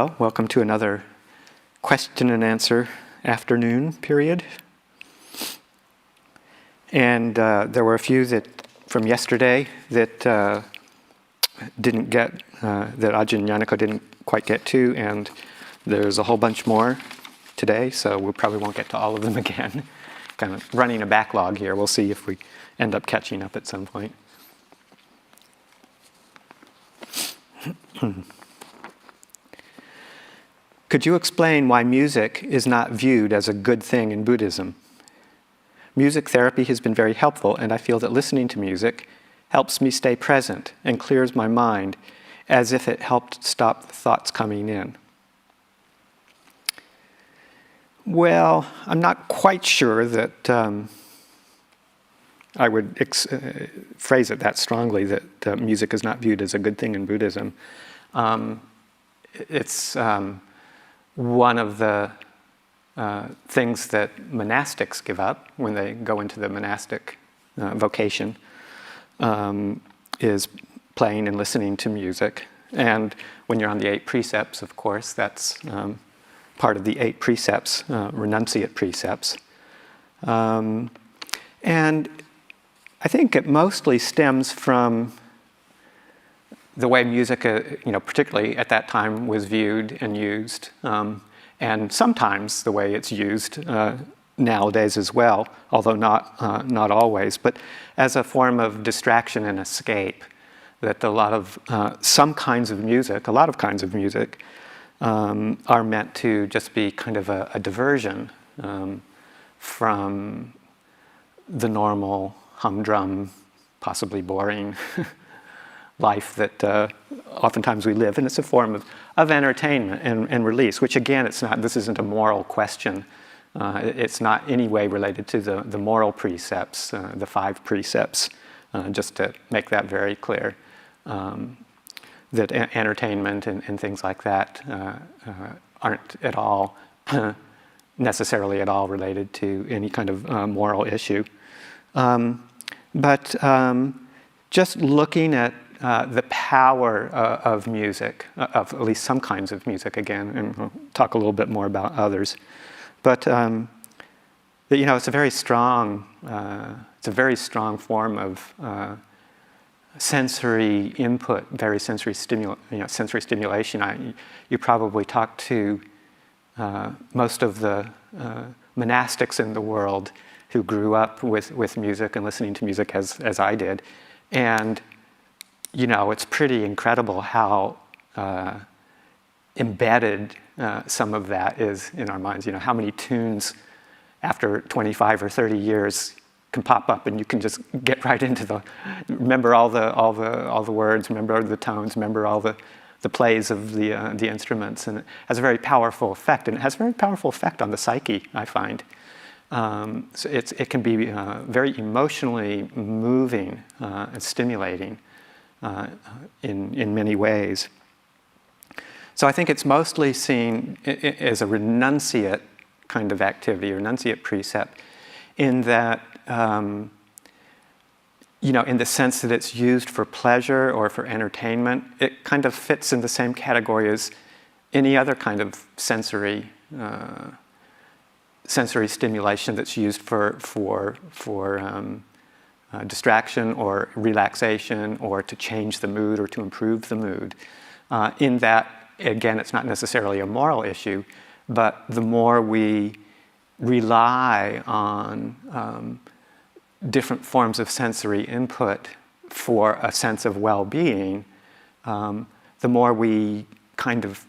Well, welcome to another question and answer afternoon period. And there were a few that from yesterday that didn't get, that Ajahn Yanako didn't quite get to, and there's a whole bunch more today, so we probably won't get to all of them again. Kind of running a backlog here. We'll see if we end up catching up at some point. Could you explain why music is not viewed as a good thing in Buddhism? Music therapy has been very helpful, and I feel that listening to music helps me stay present and clears my mind as if it helped stop the thoughts coming in. Well, I'm not quite sure that I would phrase it that strongly, that music is not viewed as a good thing in Buddhism. It's one of the things that monastics give up when they go into the monastic vocation is playing and listening to music. And when you're on the 8 precepts, of course, that's part of the 8 precepts, renunciate precepts. And I think it mostly stems from the way music, particularly at that time, was viewed and used, and sometimes the way it's used nowadays as well, although not always, but as a form of distraction and escape. That a lot of kinds of music are meant to just be kind of a diversion from the normal humdrum, possibly boring life that oftentimes we live. And it's a form of entertainment and release, which again, this isn't a moral question. It's not any way related to the moral precepts, the 5 precepts, just to make that very clear. That entertainment and things like that aren't at all, necessarily at all related to any kind of moral issue. But just looking at the power of music, of at least some kinds of music again, and we'll talk a little bit more about others. But it's a very strong form of sensory input, very sensory stimulation. You probably talk to most of the monastics in the world who grew up with music and listening to music as I did, and it's pretty incredible how embedded some of that is in our minds. How many tunes after 25 or 30 years can pop up, and you can just get right into remember all the words, remember the tones, remember all the plays of the instruments, and it has a very powerful effect. And it has a very powerful effect on the psyche, I find. So it can be very emotionally moving and stimulating in many ways. So I think it's mostly seen as a renunciate kind of activity, or renunciate precept, in that in the sense that it's used for pleasure or for entertainment. It kind of fits in the same category as any other kind of sensory stimulation that's used for distraction or relaxation, or to change the mood or to improve the mood. In that, again, it's not necessarily a moral issue, but the more we rely on different forms of sensory input for a sense of well-being, the more we kind of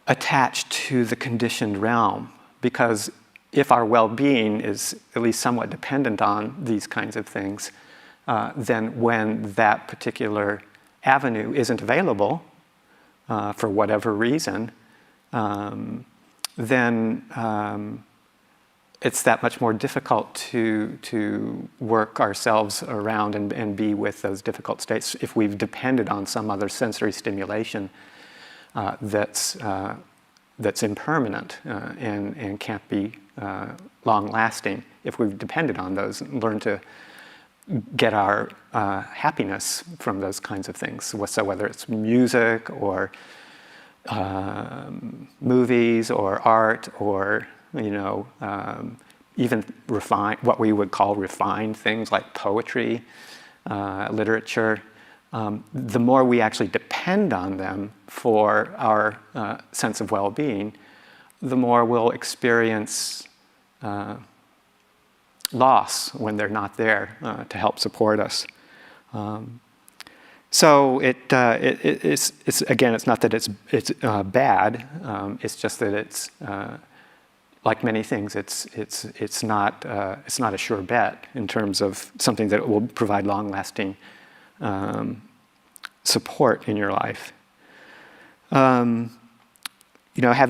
attach to the conditioned realm. Because if our well-being is at least somewhat dependent on these kinds of things, then when that particular avenue isn't available for whatever reason, then it's that much more difficult to work ourselves around and be with those difficult states if we've depended on some other sensory stimulation that's impermanent and can't be long-lasting. If we've depended on those and learned to get our happiness from those kinds of things. So whether it's music or movies or art or, even what we would call refined things like poetry, literature, the more we actually depend on them for our sense of well-being, the more we'll experience loss when they're not there to help support us. So it's again, it's not that it's bad. It's just that it's like many things. It's not a sure bet in terms of something that will provide long-lasting support in your life. Having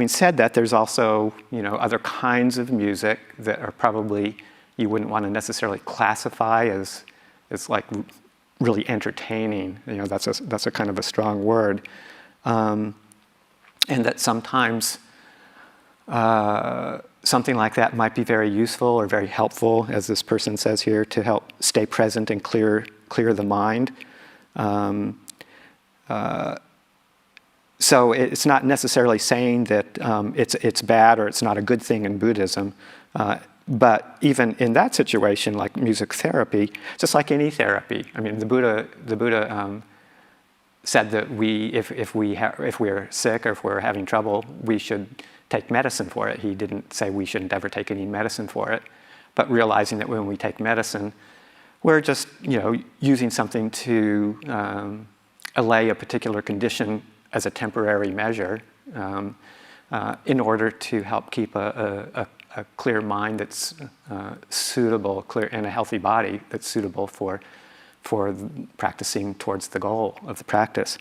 said that, there's also other kinds of music that are probably you wouldn't want to necessarily classify as like really entertaining. That's a kind of a strong word, and that sometimes something like that might be very useful or very helpful, as this person says here, to help stay present and clear the mind. So it's not necessarily saying that it's bad or it's not a good thing in Buddhism. But even in that situation, like music therapy, just like any therapy, I mean, the Buddha said that if we're sick or if we're having trouble, we should take medicine for it. He didn't say we shouldn't ever take any medicine for it, but realizing that when we take medicine, we're just using something to allay a particular condition as a temporary measure in order to help keep a clear mind that's suitable, clear, and a healthy body that's suitable for practicing towards the goal of the practice.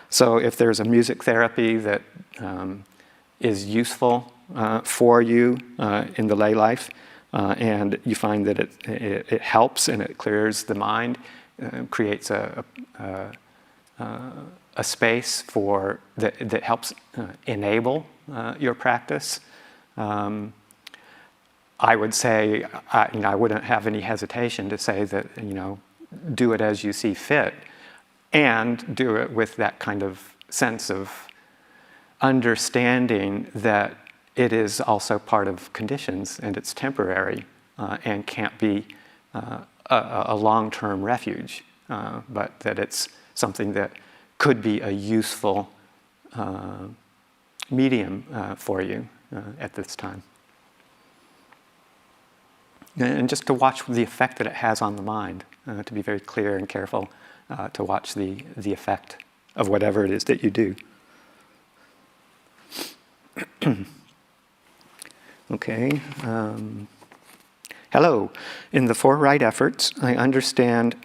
So if there's a music therapy that is useful for you in the lay life, and you find that it helps and it clears the mind, creates a space that helps enable your practice, I would say, I wouldn't have any hesitation to say that, do it as you see fit, and do it with that kind of sense of understanding that it is also part of conditions and it's temporary and can't be a long-term refuge, but that it's something that could be a useful medium for you at this time. And just to watch the effect that it has on the mind, to be very clear and careful to watch the effect of whatever it is that you do. Okay. Hello. In the Four Right Efforts, I understand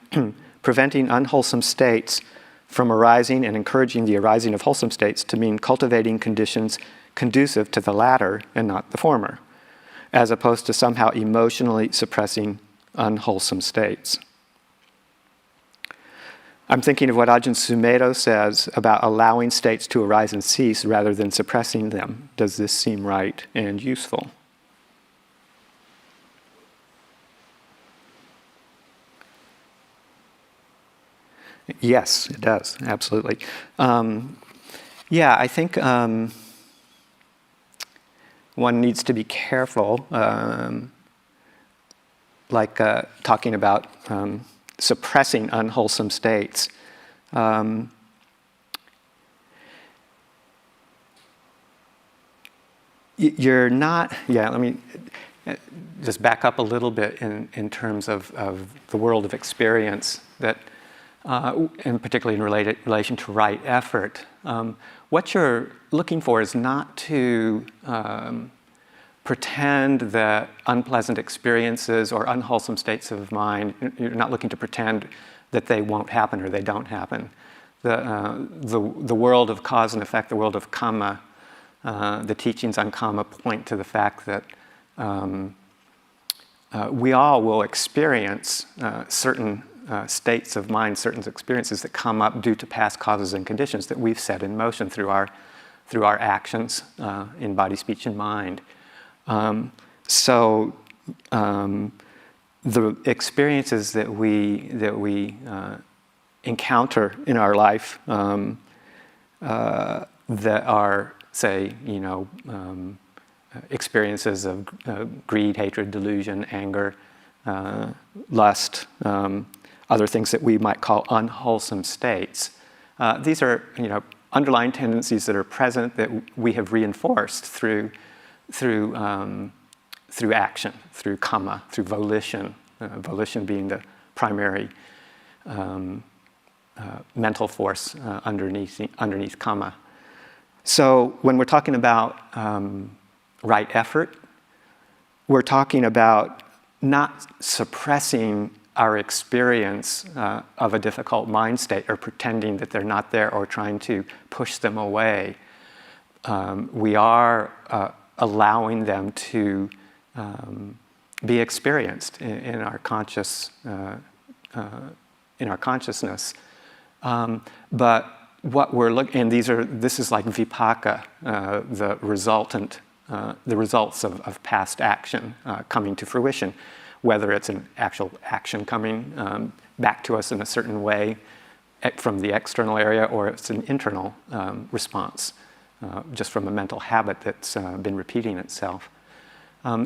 preventing unwholesome states from arising and encouraging the arising of wholesome states to mean cultivating conditions conducive to the latter and not the former, as opposed to somehow emotionally suppressing unwholesome states. I'm thinking of what Ajahn Sumedho says about allowing states to arise and cease rather than suppressing them. Does this seem right and useful? Yes, it does, absolutely. I think one needs to be careful, talking about suppressing unwholesome states. You're not, let me just back up a little bit in terms of the world of experience, that, and particularly in relation to right effort. What you're looking for is not to pretend that unpleasant experiences or unwholesome states of mind, you're not looking to pretend that they won't happen or they don't happen. The world of cause and effect, the world of karma, the teachings on karma point to the fact that we all will experience certain states of mind, certain experiences that come up due to past causes and conditions that we've set in motion through our actions in body, speech, and mind. The experiences that we encounter in our life that are, say, experiences of greed, hatred, delusion, anger, lust, other things that we might call unwholesome states. These are, underlying tendencies that are present that we have reinforced through action, through kamma, through volition. Volition being the primary mental force underneath kamma. So when we're talking about right effort, we're talking about not suppressing our experience of a difficult mind state or pretending that they're not there or trying to push them away. We are allowing them to be experienced in our consciousness. But what we're looking, and this is like vipaka, the results of past action coming to fruition, whether it's an actual action coming back to us in a certain way from the external area, or it's an internal response, just from a mental habit that's been repeating itself.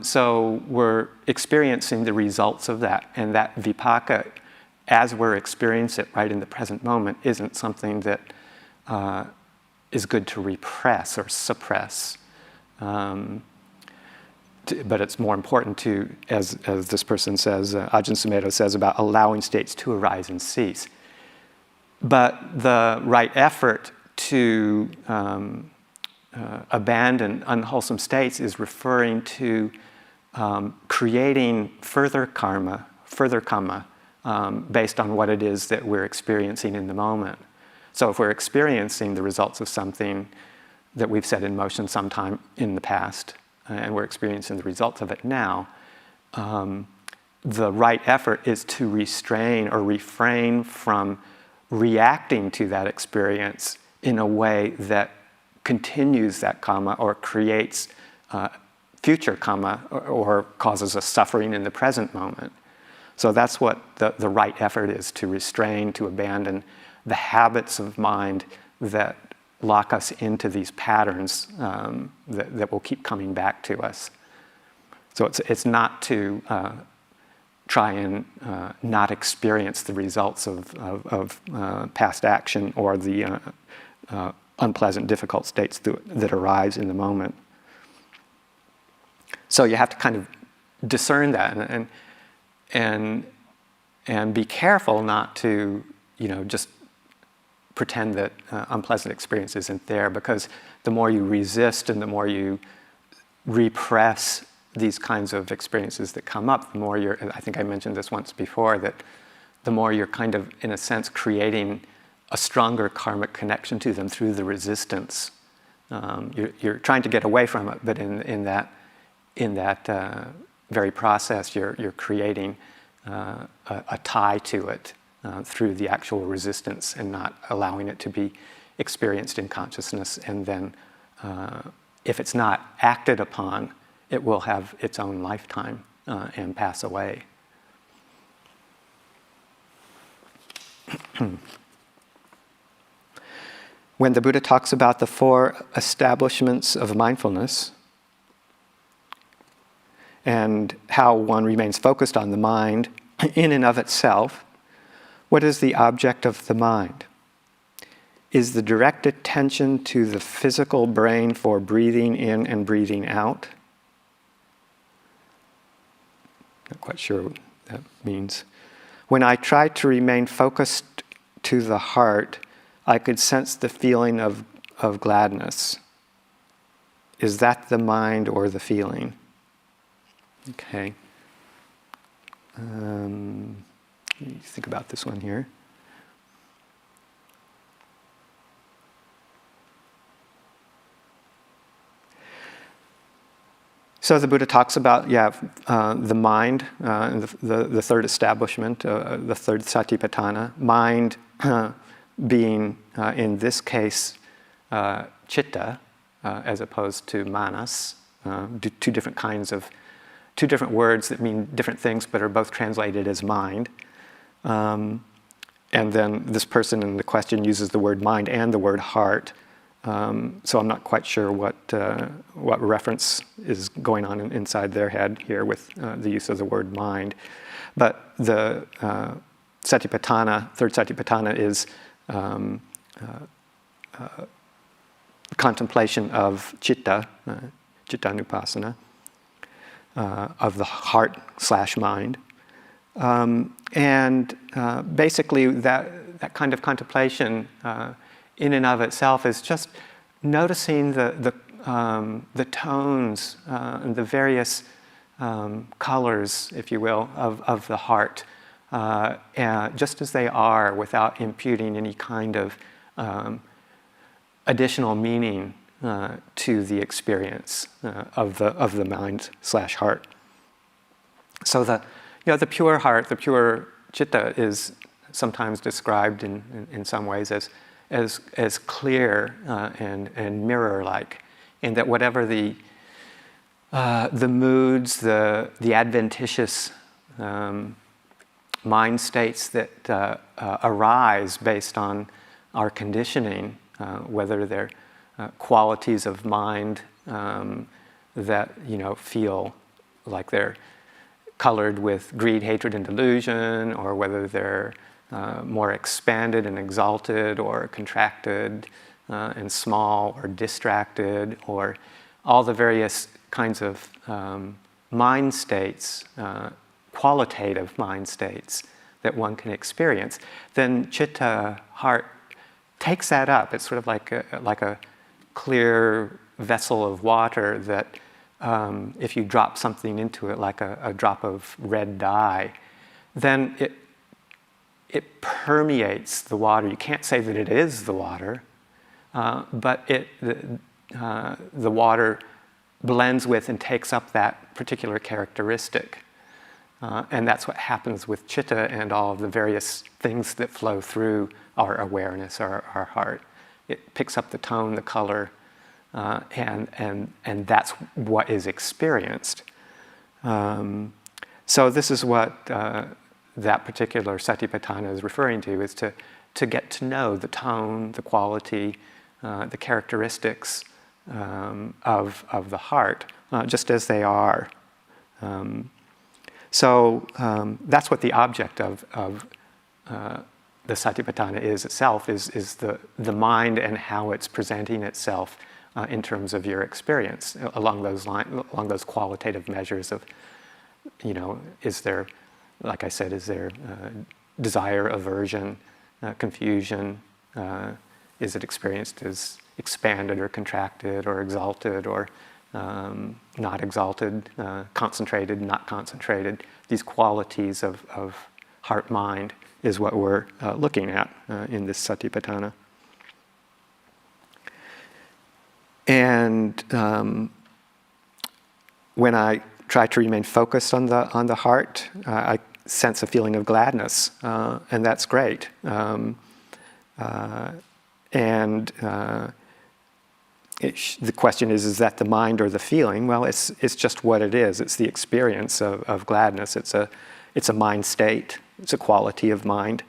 So we're experiencing the results of that, and that vipaka, as we're experiencing it right in the present moment, isn't something that is good to repress or suppress. But it's more important to, as this person says, Ajahn Sumedho says, about allowing states to arise and cease. But the right effort to abandon unwholesome states is referring to creating further kamma, based on what it is that we're experiencing in the moment. So if we're experiencing the results of something that we've set in motion sometime in the past, and we're experiencing the results of it now, the right effort is to restrain or refrain from reacting to that experience in a way that continues that kamma or creates future kamma or causes us suffering in the present moment. So that's what the right effort is, to restrain, to abandon the habits of mind that lock us into these patterns that will keep coming back to us. So it's not to try and not experience the results of past action or the unpleasant, difficult states that arise in the moment. So you have to kind of discern that and be careful not to, just pretend that unpleasant experience isn't there, because the more you resist and the more you repress these kinds of experiences that come up, the more I think I mentioned this once before, that the more you're kind of, in a sense, creating a stronger karmic connection to them through the resistance. You're trying to get away from it, but in that very process, you're creating a tie to it through the actual resistance and not allowing it to be experienced in consciousness. And then if it's not acted upon, it will have its own lifetime and pass away. When the Buddha talks about the 4 establishments of mindfulness and how one remains focused on the mind in and of itself, what is the object of the mind? Is the direct attention to the physical brain for breathing in and breathing out? Not quite sure what that means. When I try to remain focused to the heart, I could sense the feeling of gladness. Is that the mind or the feeling? Okay. Let me think about this one here. So the Buddha talks about, the mind, the third establishment, the third satyapatana. Mind being, in this case, chitta, as opposed to manas. Two different words that mean different things, but are both translated as mind. And then this person in the question uses the word mind and the word heart So I'm not quite sure what reference is going on inside their head here with the use of the word mind. But the satyapatana, third satyapatana, is contemplation of chitta, chittanupassana, of the heart/mind. And basically that kind of contemplation in and of itself is just noticing the tones and the various colors, if you will, of the heart, just as they are, without imputing any kind of additional meaning to the experience of the mind/heart. So the pure heart, the pure chitta, is sometimes described in some ways as clear and mirror-like, in that whatever the moods, the adventitious mind states that arise based on our conditioning, whether they're qualities of mind that feel like they're colored with greed, hatred, and delusion, or whether they're more expanded and exalted, or contracted and small, or distracted, or all the various kinds of mind states, qualitative mind states that one can experience, then chitta, heart, takes that up. It's sort of like a clear vessel of water that if you drop something into it, like a drop of red dye, then it permeates the water. You can't say that it is the water, but the water blends with and takes up that particular characteristic. And that's what happens with chitta and all of the various things that flow through our awareness, our heart. It picks up the tone, the color, and that's what is experienced. So this is what that particular satyapatana is referring to, is to get to know the tone, the quality, the characteristics of the heart, just as they are. So that's what the object of the satyapatana is itself, is the mind and how it's presenting itself in terms of your experience along those qualitative measures of, is there, like I said, is there desire, aversion, confusion? Is it experienced as expanded or contracted or exalted or not exalted, concentrated, not concentrated? These qualities of heart-mind is what we're looking at in this satyapatana. And when I try to remain focused on the heart, I sense a feeling of gladness, and that's great. The question is that the mind or the feeling? Well, it's just what it is. It's the experience of gladness. It's a mind state. It's a quality of mind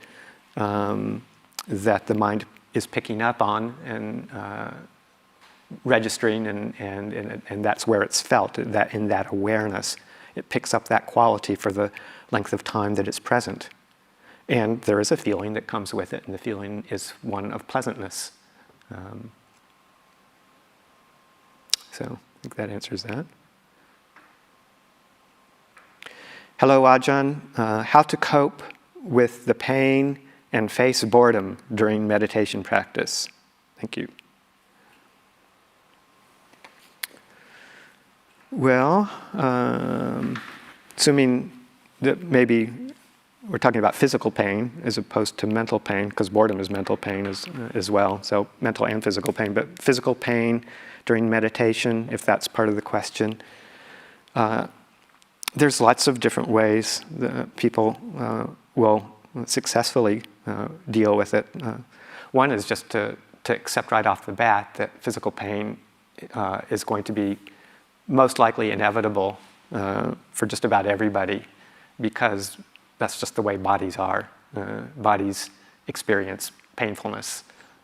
that the mind is picking up on and registering, and that's where it's felt. That in that awareness, it picks up that quality for the length of time that it's present. And there is a feeling that comes with it, and the feeling is one of pleasantness. So I think that answers that. Hello, Ajahn. How to cope with the pain and face boredom during meditation practice? Thank you. Well, assuming that maybe we're talking about physical pain as opposed to mental pain, because boredom is mental pain as well, so mental and physical pain, but physical pain during meditation, if that's part of the question. There's lots of different ways that people will successfully deal with it. One is just to accept right off the bat that physical pain is going to be most likely inevitable for just about everybody, because that's just the way bodies are. Bodies experience painfulness.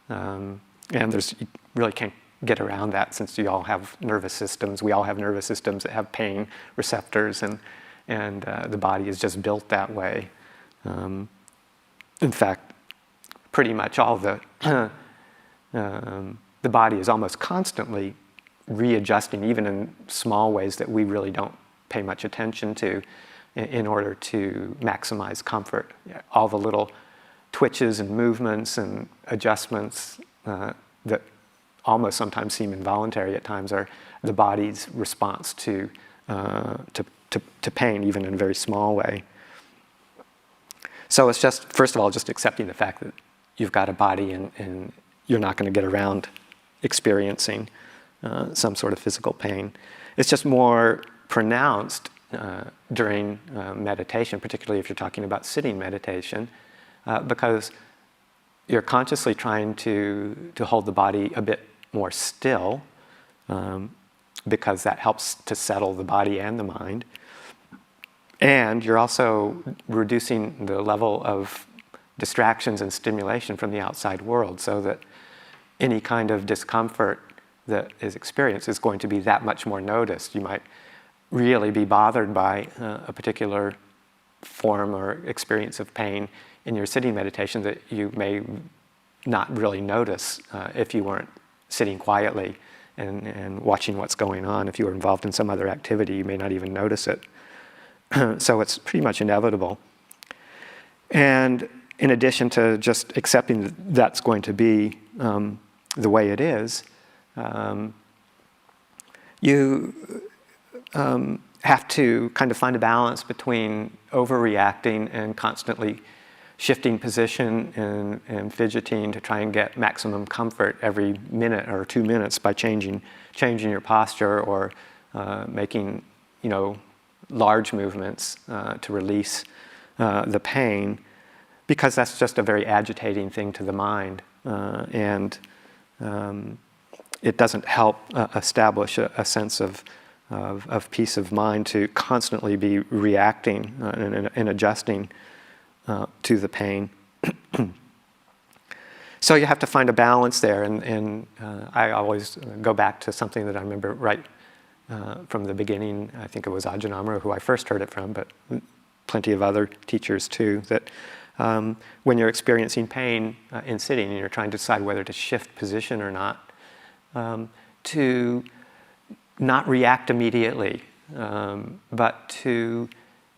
And there's really can't get around that, since you all have nervous systems. We all have nervous systems that have pain receptors, and the body is just built that way. In fact, pretty much all the body is almost constantly readjusting, even in small ways that we really don't pay much attention to, in order to maximize comfort. All the little twitches and movements and adjustments that almost sometimes seem involuntary at times are the body's response to pain, even in a very small way. So it's just, first of all, just accepting the fact that you've got a body and you're not going to get around experiencing some sort of physical pain. It's just more pronounced during meditation, particularly if you're talking about sitting meditation, because you're consciously trying to hold the body a bit more still, because that helps to settle the body and the mind. And you're also reducing the level of distractions and stimulation from the outside world, so that any kind of discomfort that is experienced is going to be that much more noticed. You might really be bothered by a particular form or experience of pain in your sitting meditation that you may not really notice if you weren't sitting quietly and watching what's going on. If you were involved in some other activity, you may not even notice it. So it's pretty much inevitable. And in addition to just accepting that that's going to be the way it is, you have to kind of find a balance between overreacting and constantly shifting position and fidgeting to try and get maximum comfort every minute or 2 minutes by changing your posture or making, large movements to release the pain, because that's just a very agitating thing to the mind, and it doesn't help establish a sense of peace of mind to constantly be reacting and adjusting to the pain. So you have to find a balance there, and I always go back to something that I remember right from the beginning. I think it was Ajahn Karuṇadhammo who I first heard it from, but plenty of other teachers too, that when you're experiencing pain in sitting and you're trying to decide whether to shift position or not, to not react immediately, but to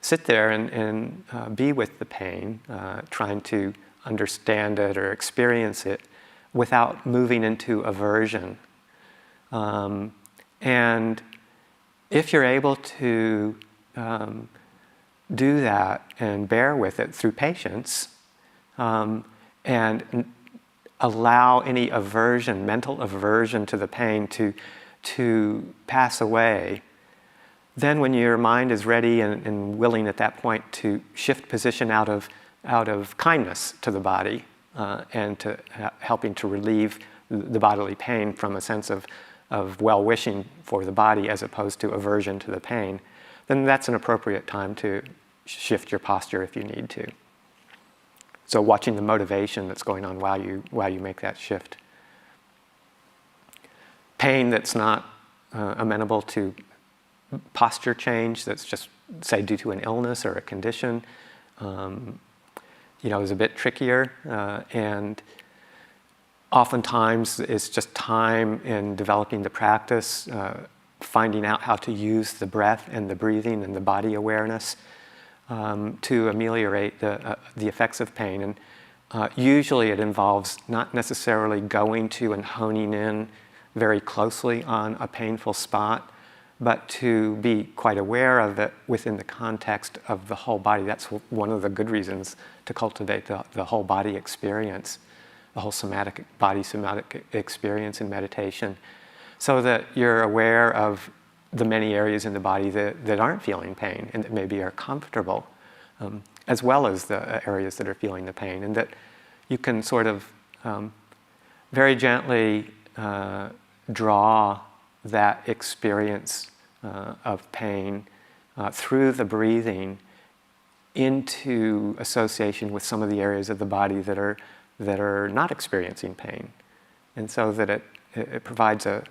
sit there and be with the pain, trying to understand it or experience it without moving into aversion. And if you're able to do that and bear with it through patience, and allow any aversion, mental aversion to the pain to pass away, then when your mind is ready and willing at that point to shift position out of kindness to the body, and to helping to relieve the bodily pain from a sense of well-wishing for the body as opposed to aversion to the pain, then that's an appropriate time to shift your posture if you need to. So watching the motivation that's going on while you make that shift. Pain that's not amenable to posture change, that's just, say, due to an illness or a condition, is a bit trickier, and oftentimes it's just time in developing the practice, finding out how to use the breath and the breathing and the body awareness to ameliorate the effects of pain. And usually it involves not necessarily going to and honing in very closely on a painful spot, but to be quite aware of it within the context of the whole body. That's one of the good reasons to cultivate the whole body experience, the whole somatic experience in meditation, so that you're aware of the many areas in the body that aren't feeling pain and that maybe are comfortable, as well as the areas that are feeling the pain, and that you can sort of very gently draw that experience of pain through the breathing into association with some of the areas of the body that are not experiencing pain, and so that it provides a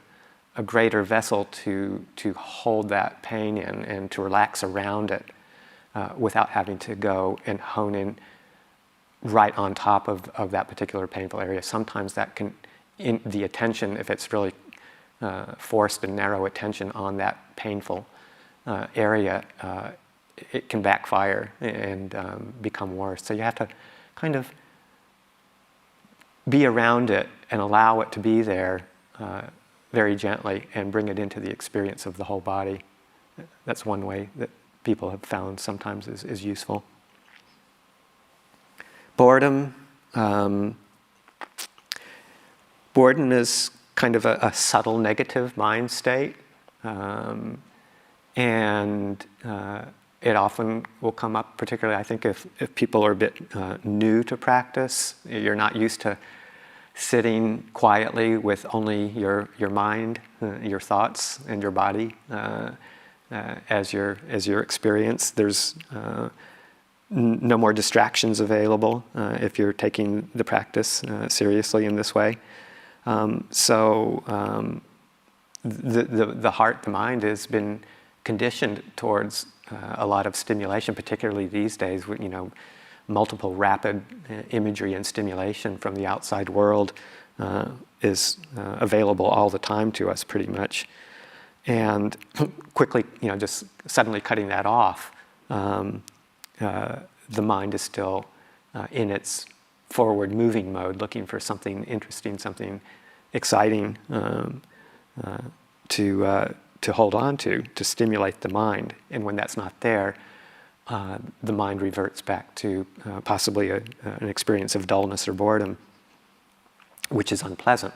greater vessel to hold that pain in and to relax around it without having to go and hone in right on top of that particular painful area. Sometimes that can, the attention, if it's really forced and narrow attention on that painful area, it can backfire and become worse. So you have to kind of be around it and allow it to be there very gently and bring it into the experience of the whole body. That's one way that people have found sometimes is useful. Boredom. Boredom is kind of a subtle negative mind state. And it often will come up, particularly I think if people are a bit new to practice, you're not used to sitting quietly with only your mind, your thoughts, and your body as your experience. There's no more distractions available if you're taking the practice seriously in this way. The heart, the mind has been conditioned towards a lot of stimulation, particularly these days, with, multiple rapid imagery and stimulation from the outside world is available all the time to us, pretty much. And quickly, just suddenly cutting that off, the mind is still in its forward moving mode, looking for something interesting, something exciting to hold on to stimulate the mind. And when that's not there, the mind reverts back to possibly an experience of dullness or boredom, which is unpleasant.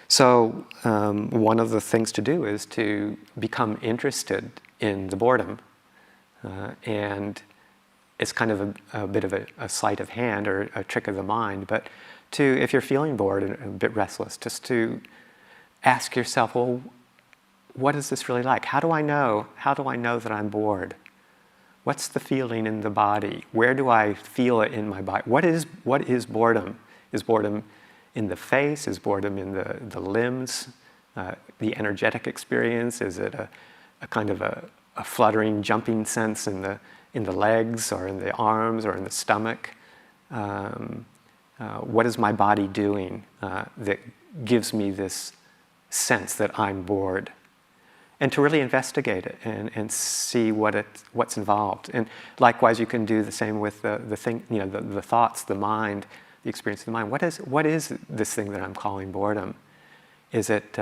So one of the things to do is to become interested in the boredom. And it's kind of a bit of a sleight of hand or a trick of the mind, but if you're feeling bored and a bit restless, just to ask yourself, well, what is this really like? How do I know that I'm bored? What's the feeling in the body? Where do I feel it in my body? What is boredom? Is boredom in the face? Is boredom in the limbs? The energetic experience? Is it a kind of a fluttering, jumping sense in the legs or in the arms or in the stomach? What is my body doing that gives me this sense that I'm bored? And to really investigate it and see what's involved. And likewise, you can do the same with the thing, the thoughts, the mind, the experience of the mind. What is this thing that I'm calling boredom? Is it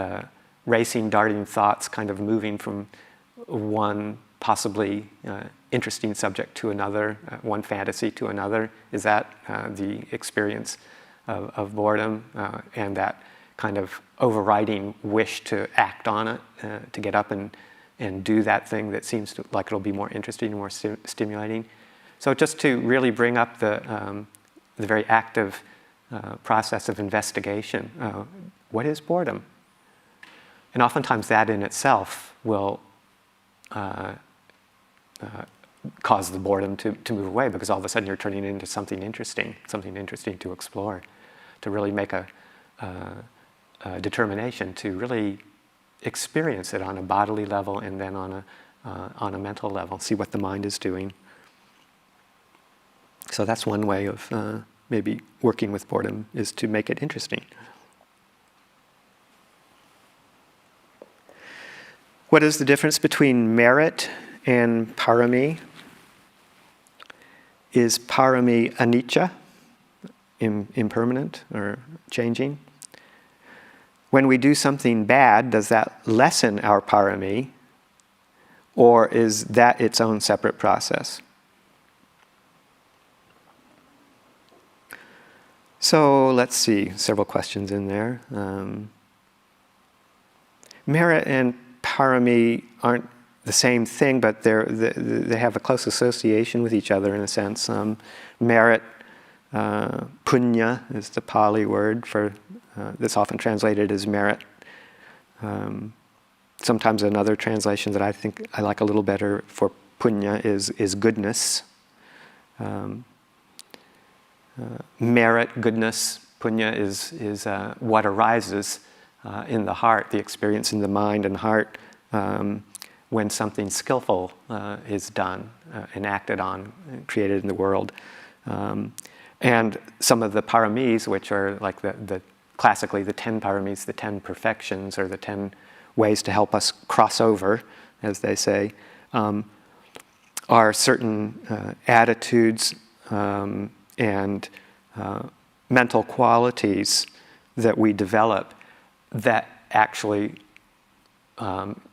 racing, darting thoughts, kind of moving from one possibly interesting subject to another, one fantasy to another? Is that the experience of boredom and that kind of overriding wish to act on it, to get up and do that thing that seems like it'll be more interesting, more stimulating? So just to really bring up the very active process of investigation. What is boredom? And oftentimes that in itself will cause the boredom to move away, because all of a sudden you're turning it into something interesting to explore, to really make a determination to really experience it on a bodily level and then on a mental level, see what the mind is doing. So that's one way of maybe working with boredom, is to make it interesting. What is the difference between merit and parami? Is parami anicca, impermanent or changing? When we do something bad, does that lessen our parami, or is that its own separate process? So let's see, several questions in there. Merit and parami aren't the same thing, but they have a close association with each other in a sense. Merit, punya is the Pali word for that's often translated as merit. Sometimes another translation that I think I like a little better for punya is goodness. Merit, goodness, punya is what arises in the heart, the experience in the mind and heart when something skillful is done, enacted on, created in the world. And some of the paramis, which are like classically the 10 paramis, the 10 perfections, or the 10 ways to help us cross over, as they say, are certain attitudes and mental qualities that we develop that actually,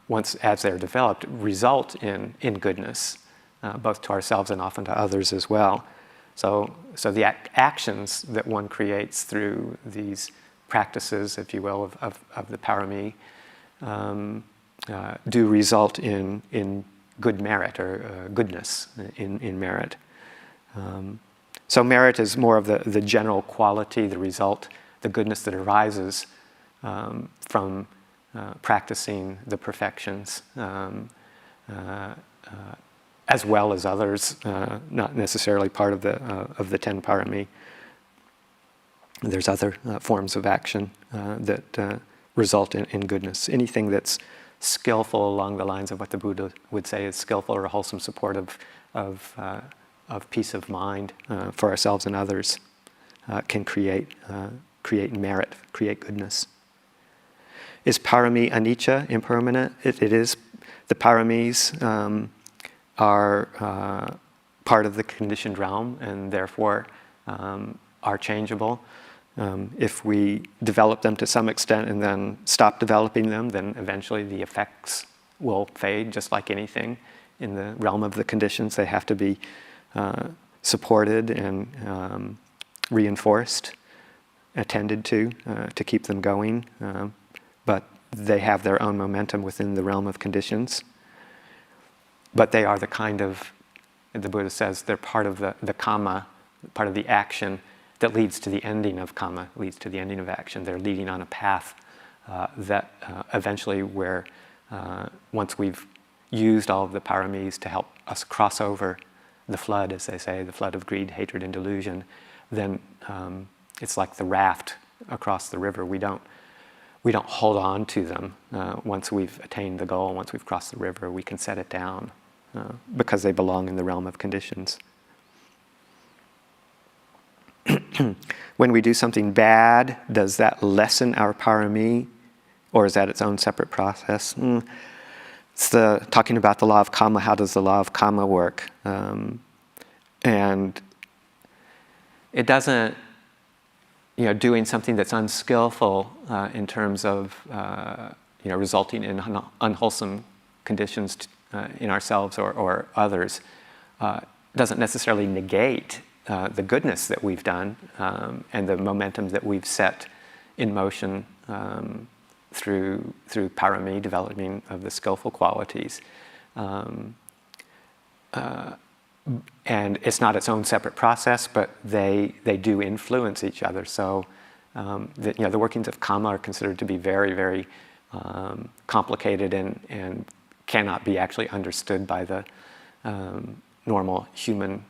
once as they're developed, result in goodness, both to ourselves and often to others as well. So the actions that one creates through these practices, if you will, of the parami, do result in good merit or goodness in merit. So merit is more of the general quality, the result, the goodness that arises from practicing the perfections, as well as others, not necessarily part of the 10 parami. There's other forms of action that result in goodness. Anything that's skillful along the lines of what the Buddha would say is skillful or wholesome support of peace of mind for ourselves and others can create merit, create goodness. Is parami anicca, impermanent? It is. The paramis are part of the conditioned realm and therefore are changeable. If we develop them to some extent and then stop developing them, then eventually the effects will fade, just like anything in the realm of the conditions. They have to be supported and reinforced, attended to keep them going. But they have their own momentum within the realm of conditions. But they are the kind of, the Buddha says, they're part of the karma, part of the action that leads to the ending of karma, leads to the ending of action. They're leading on a path that eventually where once we've used all of the paramis to help us cross over the flood, as they say, the flood of greed, hatred, and delusion, then it's like the raft across the river. We don't hold on to them. Once we've attained the goal, once we've crossed the river, we can set it down because they belong in the realm of conditions. When we do something bad, does that lessen our parami, or is that its own separate process? It's talking about the law of karma. How does the law of karma work? And it doesn't, doing something that's unskillful in terms of, resulting in unwholesome conditions in ourselves or others, doesn't necessarily negate the goodness that we've done and the momentum that we've set in motion through parami, developing of the skillful qualities. And it's not its own separate process, but they do influence each other. So the workings of karma are considered to be very, very complicated and cannot be actually understood by the normal human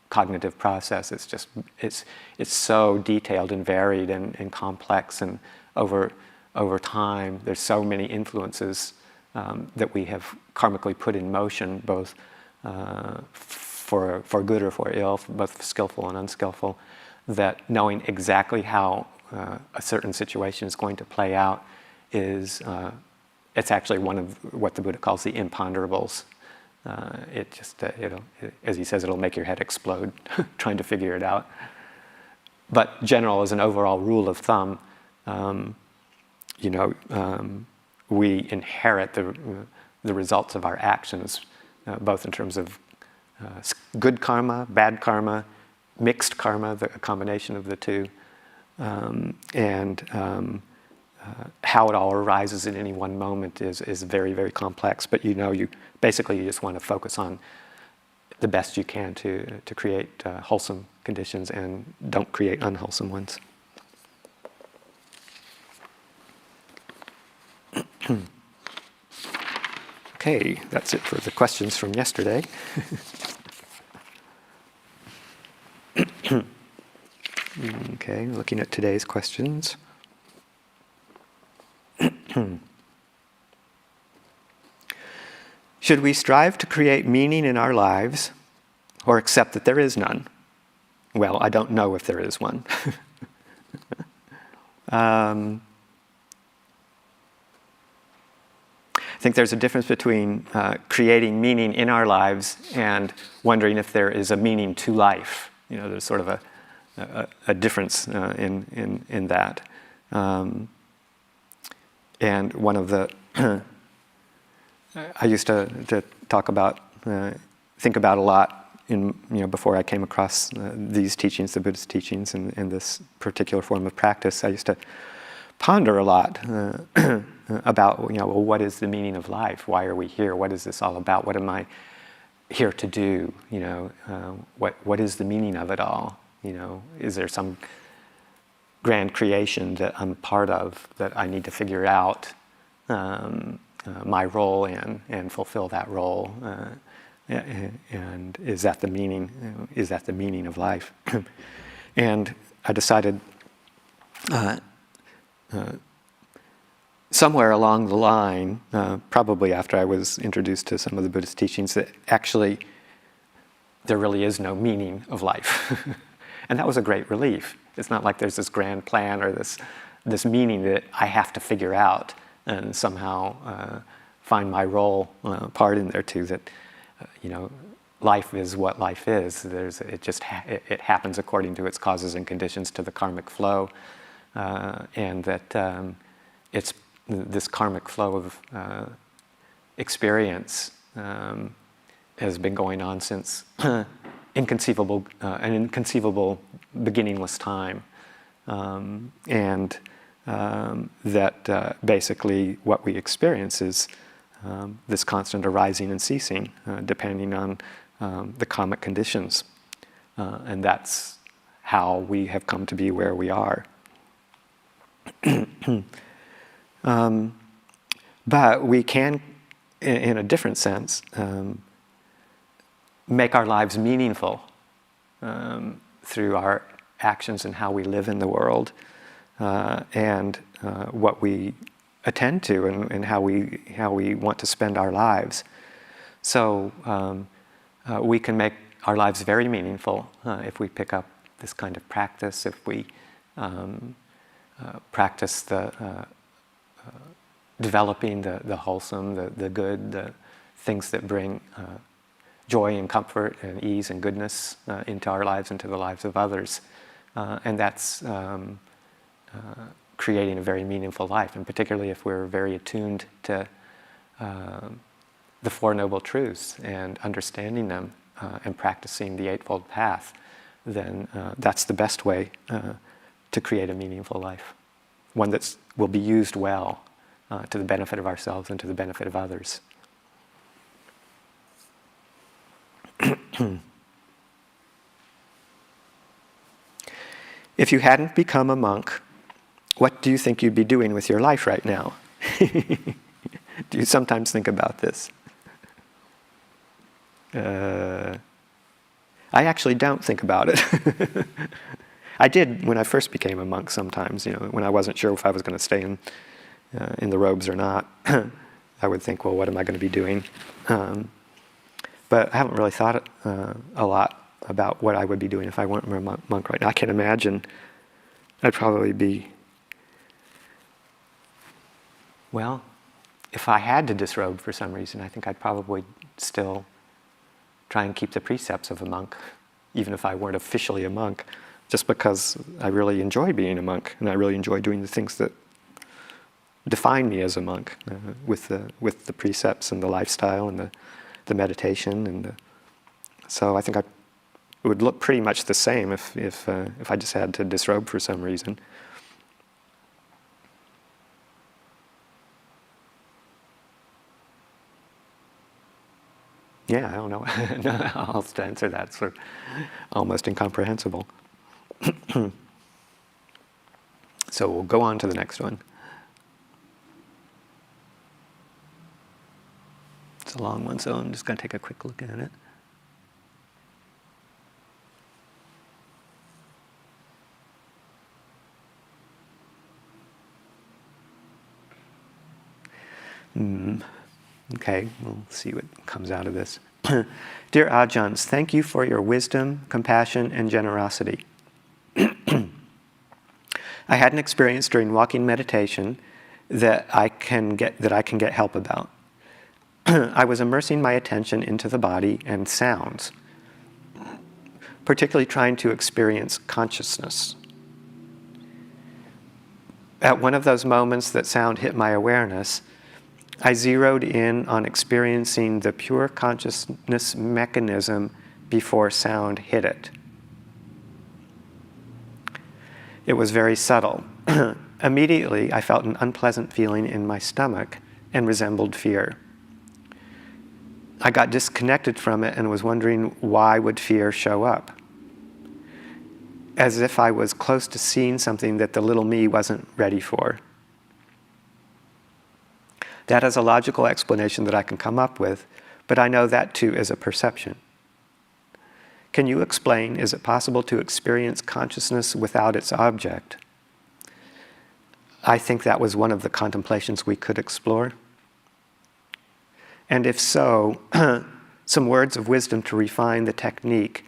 cognitive process. It's so detailed and varied and complex, and over time there's so many influences that we have karmically put in motion, both for good or for ill, both skillful and unskillful, that knowing exactly how a certain situation is going to play out is it's actually one of what the Buddha calls the imponderables. It just, as he says, it'll make your head explode trying to figure it out. But general, as an overall rule of thumb, we inherit the results of our actions, both in terms of good karma, bad karma, mixed karma, a combination of the two, and how it all arises in any one moment is very, very complex. But you basically just want to focus on the best you can to create wholesome conditions and don't create unwholesome ones. Okay, that's it for the questions from yesterday. Okay, looking at today's questions. Should we strive to create meaning in our lives or accept that there is none? Well, I don't know if there is one. I think there's a difference between creating meaning in our lives and wondering if there is a meaning to life. You know, there's sort of a difference in that. And one of the I used to talk about, think about a lot before I came across these teachings, the Buddhist teachings, and this particular form of practice. I used to ponder a lot about, well, what is the meaning of life? Why are we here? What is this all about? What am I here to do? What is the meaning of it all? Is there some grand creation that I'm part of that I need to figure out my role in and fulfill that role? And is that the meaning? Is that the meaning of life? And I decided somewhere along the line, probably after I was introduced to some of the Buddhist teachings, that actually there really is no meaning of life. And that was a great relief. It's not like there's this grand plan or this meaning that I have to figure out and somehow find my role part in there too. That life is what life is. It happens according to its causes and conditions, to the karmic flow, and that it's this karmic flow of experience has been going on since an inconceivable beginningless time, and that basically what we experience is this constant arising and ceasing, depending on the karmic conditions, and that's how we have come to be where we are. But we can, in a different sense, make our lives meaningful through our actions and how we live in the world, and what we attend to, and how we want to spend our lives. So we can make our lives very meaningful if we pick up this kind of practice, if we practice the developing the wholesome, the good, the things that bring joy and comfort and ease and goodness into our lives, into the lives of others. And that's creating a very meaningful life, and particularly if we're very attuned to the Four Noble Truths and understanding them and practicing the Eightfold Path, then that's the best way to create a meaningful life, one that will be used well to the benefit of ourselves and to the benefit of others. If you hadn't become a monk, what do you think you'd be doing with your life right now? Do you sometimes think about this? I actually don't think about it. I did when I first became a monk sometimes, when I wasn't sure if I was going to stay in the robes or not. I would think, well, what am I going to be doing? But I haven't really thought a lot about what I would be doing if I weren't a monk right now. I can imagine I'd probably be, well, if I had to disrobe for some reason, I think I'd probably still try and keep the precepts of a monk, even if I weren't officially a monk, just because I really enjoy being a monk, and I really enjoy doing the things that define me as a monk, with the precepts and the lifestyle and the meditation, and so I think it would look pretty much the same if I just had to disrobe for some reason. Yeah, I don't know how else to answer that. It's sort of almost incomprehensible. So we'll go on to the next one. It's a long one, so I'm just going to take a quick look at it. Okay, we'll see what comes out of this. Dear Ajahns, thank you for your wisdom, compassion, and generosity. I had an experience during walking meditation that I can get help about. I was immersing my attention into the body and sounds, particularly trying to experience consciousness. At one of those moments that sound hit my awareness, I zeroed in on experiencing the pure consciousness mechanism before sound hit it. It was very subtle. Immediately, I felt an unpleasant feeling in my stomach and resembled fear. I got disconnected from it and was wondering why would fear show up? As if I was close to seeing something that the little me wasn't ready for. That is a logical explanation that I can come up with, but I know that too is a perception. Can you explain, is it possible to experience consciousness without its object? I think that was one of the contemplations we could explore. And if so, some words of wisdom to refine the technique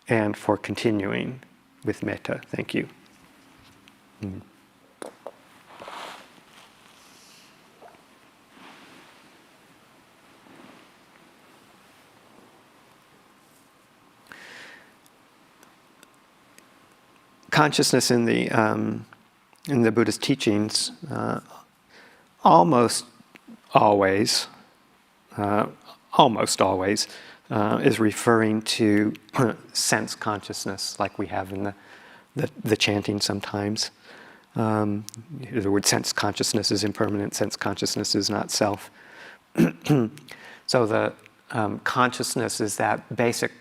and for continuing with metta. Thank you. Consciousness in the Buddhist teachings almost always is referring to sense consciousness, like we have in the chanting sometimes. The word sense consciousness is impermanent, sense consciousness is not self. So the consciousness is that basic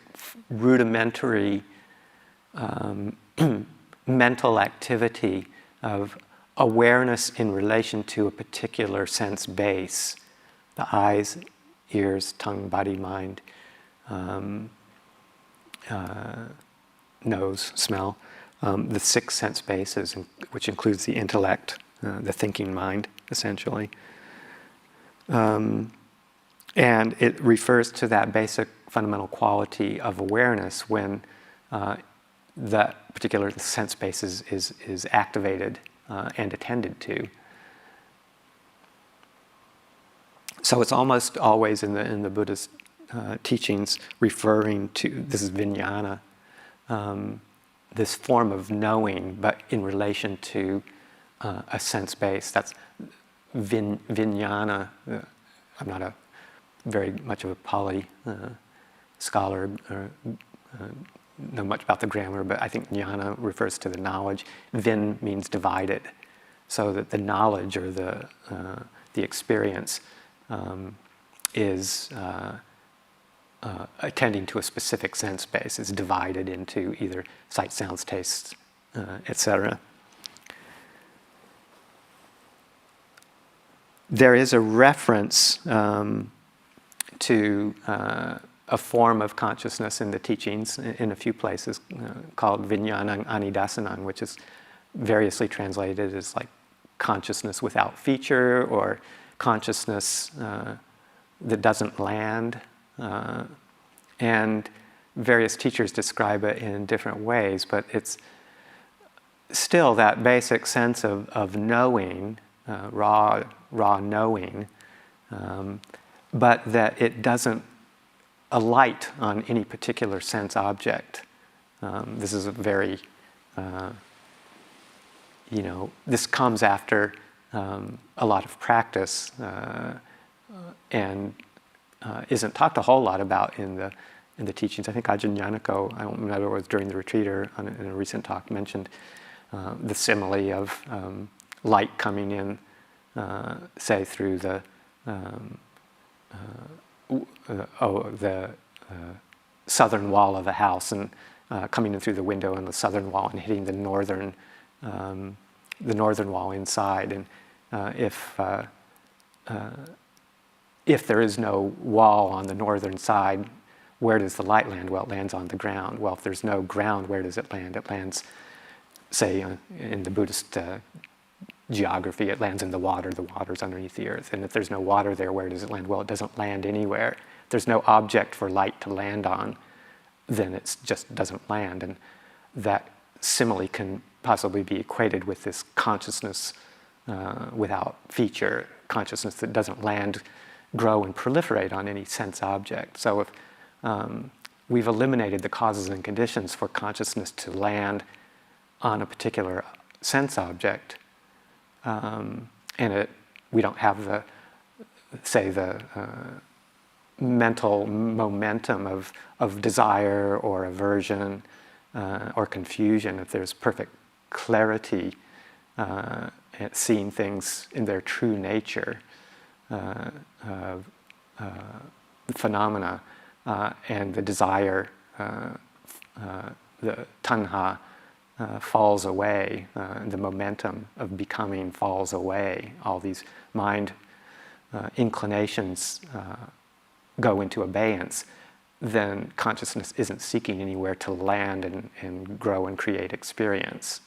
rudimentary mental activity of awareness in relation to a particular sense base. The eyes, ears, tongue, body, mind, nose, smell. The 6 sense bases, which includes the intellect, the thinking mind, essentially. And it refers to that basic fundamental quality of awareness when that particular sense base is activated and attended to. So it's almost always in the Buddhist teachings referring to, this is vijnana, this form of knowing, but in relation to a sense base. That's vijnana. I'm not very much of a Pali scholar or know much about the grammar, but I think jnana refers to the knowledge. Vin means divided, so that the knowledge or the experience is attending to a specific sense base. It's divided into either sight, sounds, tastes, etc. There is a reference to a form of consciousness in the teachings in a few places called vijnanang anidasanang, which is variously translated as like consciousness without feature or consciousness that doesn't land. And various teachers describe it in different ways, but it's still that basic sense of knowing, raw knowing, but that it doesn't alight on any particular sense object. This is a very, this comes after a lot of practice and isn't talked a whole lot about in the teachings. I think Ajahn Yanako, I don't remember whether it was during the retreat or in a recent talk, mentioned the simile of light coming in, say through the southern wall of a house and coming in through the window in the southern wall and hitting the northern wall inside. And if there is no wall on the northern side, where does the light land? Well, it lands on the ground. Well, if there's no ground, where does it land? It lands, say, in the Buddhist geography. It lands in the water's underneath the earth. And if there's no water there, where does it land? Well, it doesn't land anywhere. If there's no object for light to land on, then it just doesn't land. And that simile can possibly be equated with this consciousness without feature, consciousness that doesn't land, grow, and proliferate on any sense object. So if we've eliminated the causes and conditions for consciousness to land on a particular sense object, and we don't have the mental momentum of desire or aversion or confusion, if there's perfect clarity at seeing things in their true nature, phenomena, and the desire, the tanha, falls away, the momentum of becoming falls away, all these mind inclinations go into abeyance, then consciousness isn't seeking anywhere to land and grow and create experience.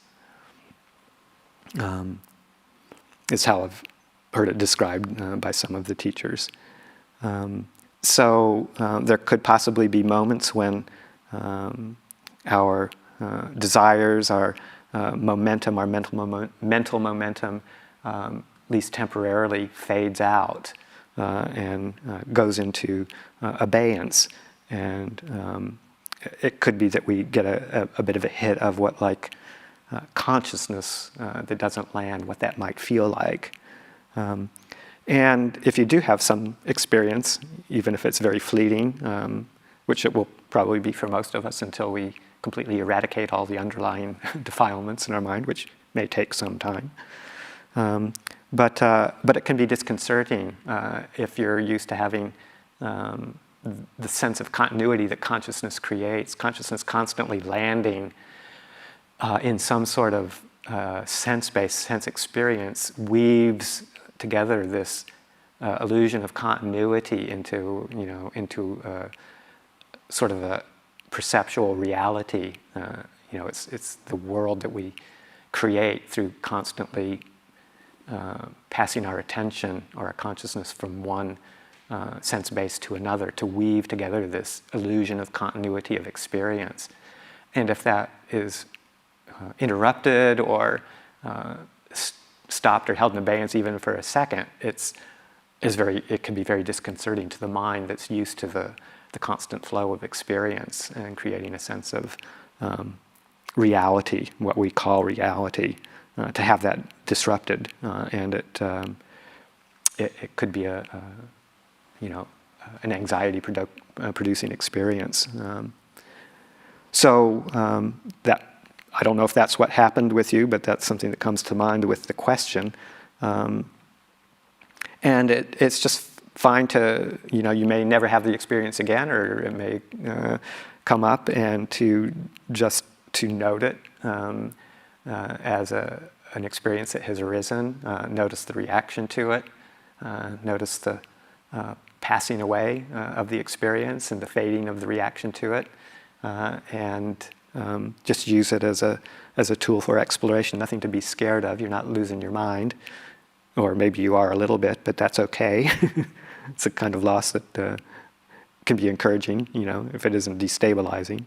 Is how I've heard it described by some of the teachers. So there could possibly be moments when our desires, our momentum, our mental momentum, at least temporarily, fades out and goes into abeyance. And it could be that we get a bit of a hit of what consciousness that doesn't land, what that might feel like. And if you do have some experience, even if it's very fleeting, which it will probably be for most of us until we completely eradicate all the underlying defilements in our mind, which may take some time. But it can be disconcerting if you're used to having the sense of continuity that consciousness creates, consciousness constantly landing in some sort of sense-based sense experience, weaves together this illusion of continuity into sort of a perceptual reality. It's the world that we create through constantly passing our attention or our consciousness from one sense base to another, to weave together this illusion of continuity of experience. And if that is interrupted or stopped or held in abeyance even for a second, it can be very disconcerting to the mind that's used to the constant flow of experience, and creating a sense of reality, what we call reality, to have that disrupted, and it could be an anxiety producing experience. So that, I don't know if that's what happened with you, but that's something that comes to mind with the question. And it's just fine to, you may never have the experience again, or it may come up, and to note it as an experience that has arisen, notice the reaction to it, notice the passing away of the experience and the fading of the reaction to it, and just use it as a tool for exploration. Nothing to be scared of. You're not losing your mind, or maybe you are a little bit, but that's okay. It's a kind of loss that can be encouraging, if it isn't destabilizing.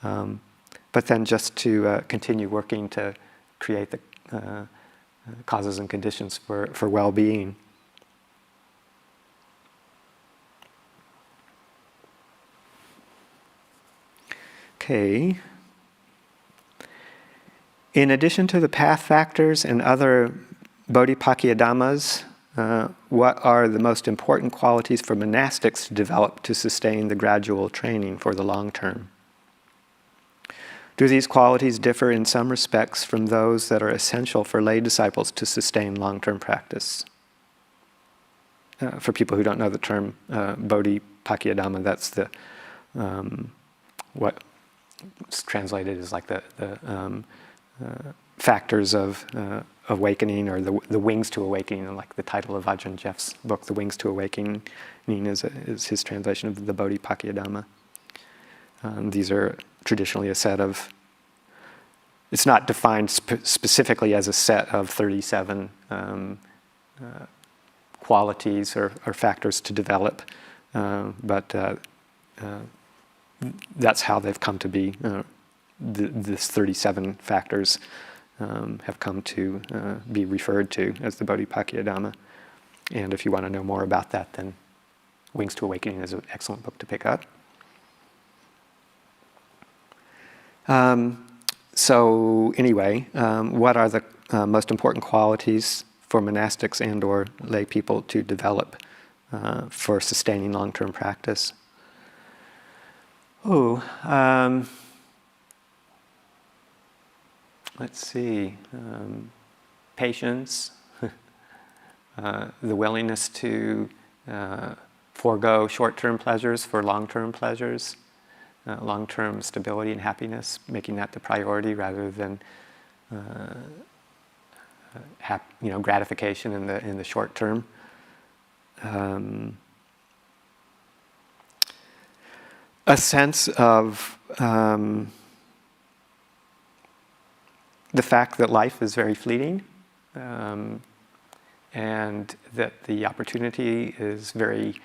But then just to continue working to create the causes and conditions for well-being. Okay. In addition to the path factors and other bodhipakkhya-dhammas, what are the most important qualities for monastics to develop to sustain the gradual training for the long term? Do these qualities differ in some respects from those that are essential for lay disciples to sustain long-term practice? For people who don't know the term bodhipakkhya-dhamma, that's the what's translated as like the factors of awakening, or the wings to awakening, like the title of Ajahn Jeff's book, The Wings to Awakening, is his translation of the Bodhipakkhya-dhamma. These are traditionally a set of it's not defined specifically as a set of 37 qualities or factors to develop, but that's how they've come to be. This 37 factors have come to be referred to as the Bodhipakkhiya Dhamma. And if you want to know more about that, then Wings to Awakening is an excellent book to pick up. So anyway, what are the most important qualities for monastics and or lay people to develop for sustaining long-term practice? Let's see. Patience, the willingness to forego short-term pleasures for long-term pleasures, long-term stability and happiness, making that the priority rather than gratification in the short term. A sense of the fact that life is very fleeting, and that the opportunity is very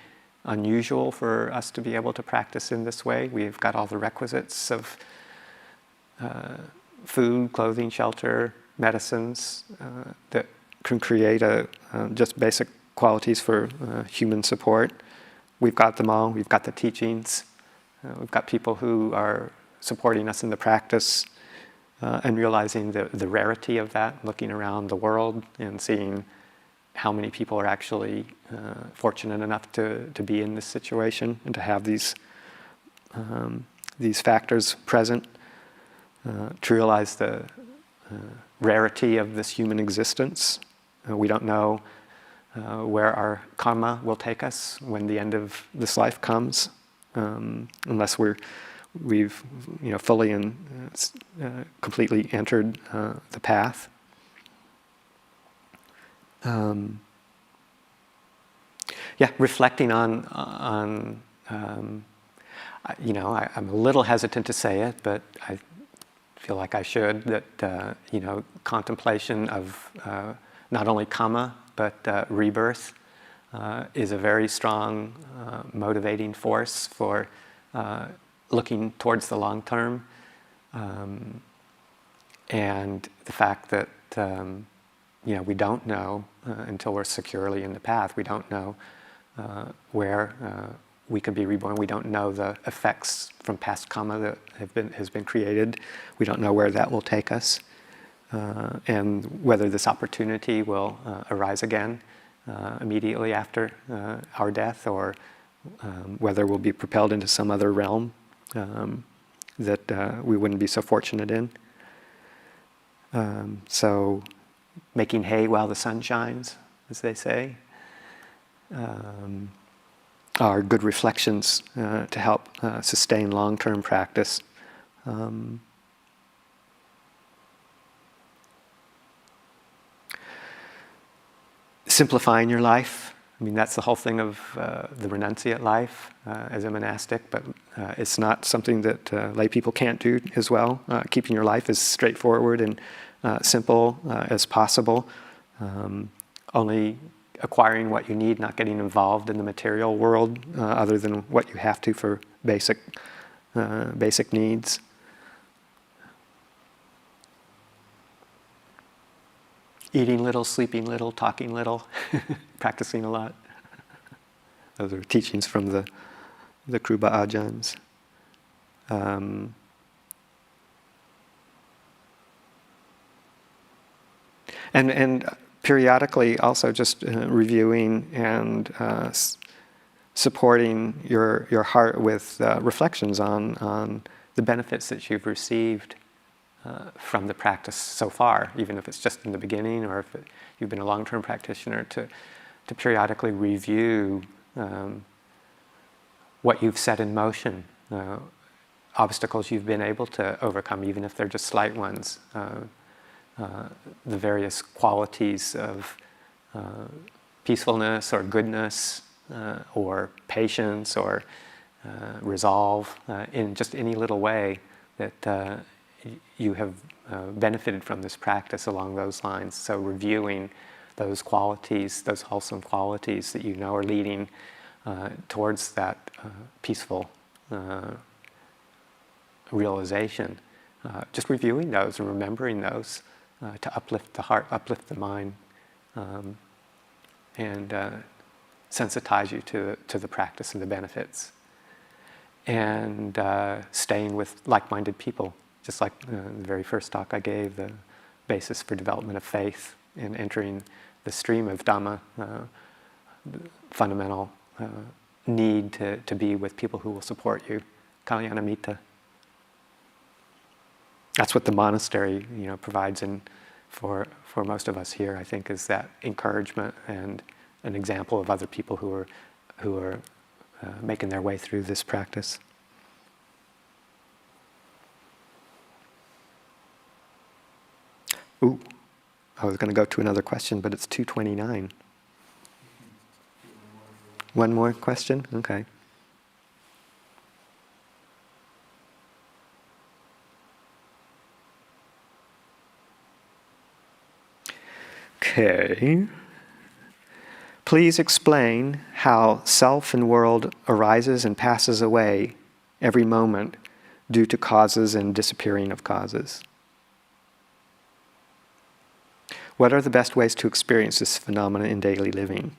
unusual for us to be able to practice in this way. We've got all the requisites of food, clothing, shelter, medicines that can create just basic qualities for human support. We've got them all. We've got the teachings. We've got people who are supporting us in the practice, and realizing the rarity of that, looking around the world and seeing how many people are actually fortunate enough to be in this situation and to have these factors present, to realize the rarity of this human existence. We don't know where our karma will take us when the end of this life comes, unless we've fully and completely entered the path. Reflecting on I'm a little hesitant to say it, but I feel like I should, that contemplation of not only karma but rebirth is a very strong motivating force for looking towards the long term, and the fact that we don't know until we're securely in the path. We don't know where we could be reborn. We don't know the effects from past karma that has been created. We don't know where that will take us, and whether this opportunity will arise again immediately after our death, or whether we'll be propelled into some other realm that we wouldn't be so fortunate in. So making hay while the sun shines, as they say, are good reflections to help sustain long-term practice. Simplifying your life. I mean, that's the whole thing of the renunciate life as a monastic, but it's not something that lay people can't do as well. Keeping your life as straightforward and simple as possible. Only acquiring what you need, not getting involved in the material world other than what you have to for basic needs. Eating little, sleeping little, talking little, practicing a lot. Those are teachings from the Kruba Ajahns. And periodically also just reviewing and supporting your heart with reflections on the benefits that you've received from the practice so far, even if it's just in the beginning or if you've been a long-term practitioner, to periodically review what you've set in motion, obstacles you've been able to overcome, even if they're just slight ones, the various qualities of peacefulness or goodness or patience or resolve in just any little way that you have benefited from this practice along those lines. So reviewing those qualities, those wholesome qualities that you know are leading towards that peaceful realization. Just reviewing those and remembering those to uplift the heart, uplift the mind, and sensitize you to the practice and the benefits. And staying with like-minded people, just like the very first talk I gave, the basis for development of faith and entering the stream of Dhamma, the fundamental need to be with people who will support you, Kalyanamitta. That's what the monastery, provides for most of us here, I think, is that encouragement and an example of other people who are making their way through this practice. Ooh, I was going to go to another question, but it's 2:29. One more question? Okay. Okay. Please explain how self and world arises and passes away every moment due to causes and disappearing of causes. What are the best ways to experience this phenomena in daily living?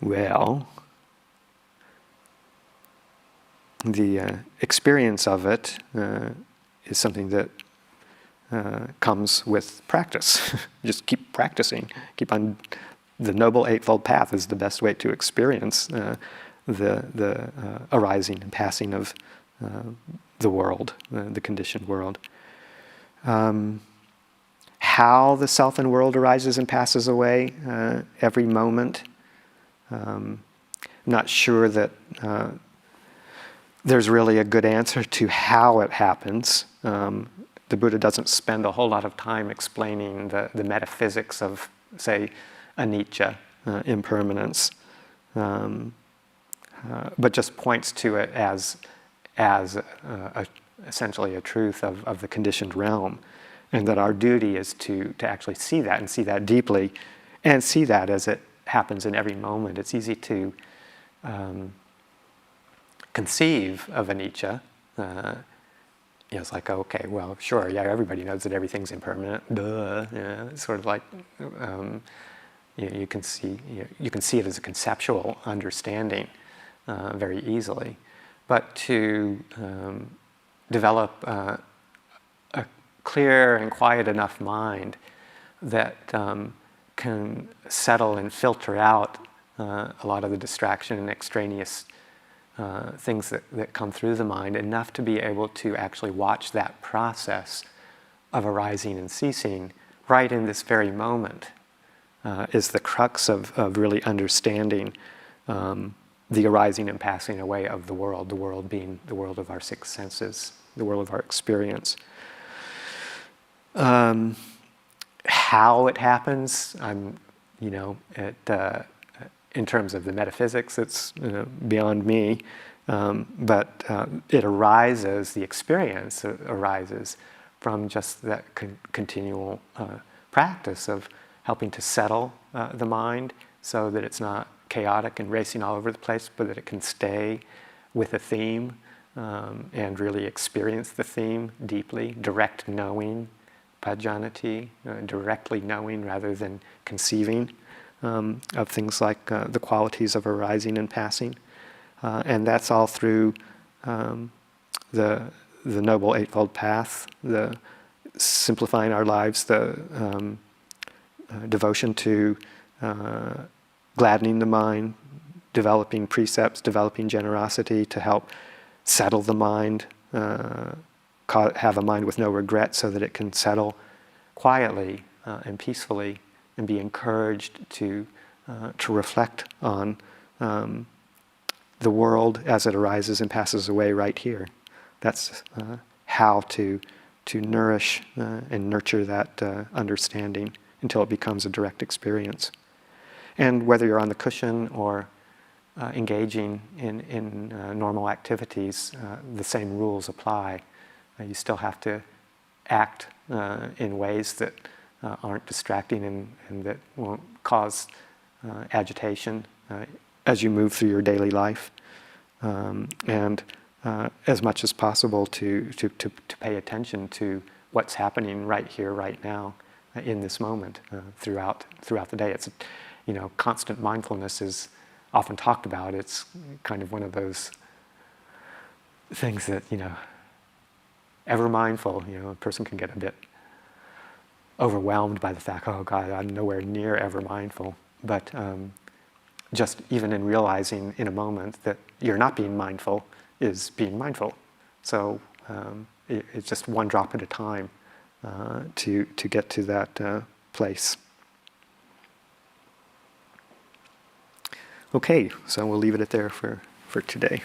Well, the experience of it is something that comes with practice. Just keep practicing. Keep on. The Noble Eightfold Path is the best way to experience the arising and passing of the world, the conditioned world. How the self and world arises and passes away every moment. I'm not sure that there's really a good answer to how it happens. The Buddha doesn't spend a whole lot of time explaining the metaphysics of, say, anicca, impermanence, but just points to it as essentially a truth of the conditioned realm, and that our duty is to actually see that and see that deeply, and see that as it happens in every moment. It's easy to conceive of anicca. It's like, okay, well, sure, yeah, everybody knows that everything's impermanent. Duh. Yeah, it's sort of like you can see it as a conceptual understanding very easily, but to develop a clear and quiet enough mind that can settle and filter out a lot of the distraction and extraneous things that come through the mind, enough to be able to actually watch that process of arising and ceasing right in this very moment, is the crux of really understanding the arising and passing away of the world being the world of our six senses, the world of our experience. How it happens, in terms of the metaphysics, it's beyond me, but it arises, the experience arises from just that continual practice of helping to settle the mind so that it's not chaotic and racing all over the place, but that it can stay with a theme and really experience the theme deeply, direct knowing, pajanati, directly knowing rather than conceiving of things like the qualities of arising and passing. And that's all through the Noble Eightfold Path, the simplifying our lives, the devotion to gladdening the mind, developing precepts, developing generosity to help settle the mind, have a mind with no regret so that it can settle quietly and peacefully and be encouraged to reflect on the world as it arises and passes away right here. That's how to nourish and nurture that understanding until it becomes a direct experience. And whether you're on the cushion or engaging in normal activities, the same rules apply. You still have to act in ways that aren't distracting and that won't cause agitation as you move through your daily life. And as much as possible to pay attention to what's happening right here, right now, in this moment, throughout the day. It's, constant mindfulness is often talked about. It's kind of one of those things that, ever mindful, a person can get a bit overwhelmed by the fact, oh God, I'm nowhere near ever mindful. But just even in realizing in a moment that you're not being mindful is being mindful. So it's just one drop at a time to get to that place. Okay, so we'll leave it at there for today.